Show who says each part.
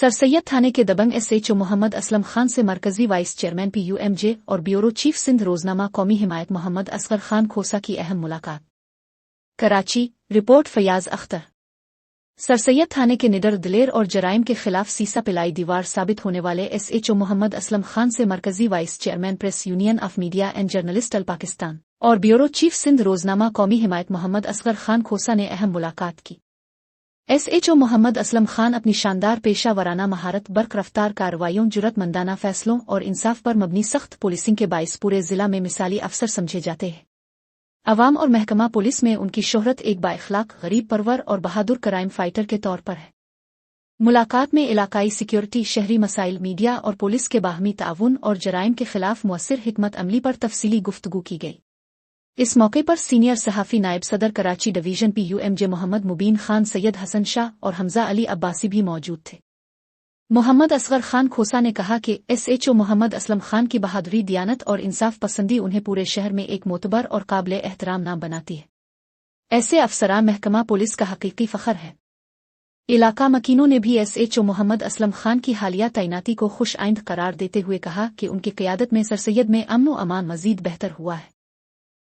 Speaker 1: सरसैयद थाने के दबंग SHO मोहम्मद असलम खान से मरकजी वाइस चेयरमैन PUMJ और ब्यूरो चीफ सिंध रोजनामा कौमी हिमायत मोहम्मद असगर खान खोसा की अहम मुलाकात। कराची, रिपोर्ट फयाज अख्तर। सरसैयद थाने के निडर, दिलेर और जराइम के खिलाफ सीसा पिलाई दीवार साबित होने वाले SHO मोहम्मद असलम खान से मरकजी vice chairman press union of media and journalist all Pakistan और ब्यूरो चीफ सिंध रोजनामा कौमी हिमायत मोहम्मद असगर खान खोसा ने अहम मुलाकात की। SHO मोहम्मद असलम खान अपनी शानदार पेशा वराना महारत, बर्क रफ्तार कार्रवाइयों, जुरतमंदाना फैसलों और इंसाफ पर मबनी सख्त पुलिसिंग के बाइस पूरे जिला में मिसाली अफसर समझे जाते हैं। अवाम और महकमा पुलिस में उनकी शोहरत एक बाइखलाक, गरीब परवर और बहादुर क्राइम फाइटर के तौर पर है। मुलाकात में इलाकाई सिक्योरिटी, शहरी मसाइल, मीडिया और पुलिस के बाहमी ताउन और जराइम के खिलाफ मुअस्सिर हिकमत अमली पर तफसीली गुफ्तगू की गई। इस मौके पर सीनियर सहाफ़ी नायब सदर कराची डिवीजन PUMJ मोहम्मद मुबीन खान, सैयद हसन शाह और हमजा अली अब्बासी भी मौजूद थे। मोहम्मद असगर खान खोसा ने कहा कि SHO मोहम्मद असलम खान की बहादुरी, दियानत और इंसाफ पसंदी उन्हें पूरे शहर में एक मोतबर और काबिल एहतराम नाम बनाती है। ऐसे अफसरान महकमा पुलिस का हकीकी फ़ख्र है। इलाका मकीनों ने भी SHO मोहम्मद असलम खान की हालिया तैनाती को खुश आइंद करार देते हुए कहा कि उनकी क़यादत में सरसैयद में अमन व अमान मज़ीद बेहतर हुआ है।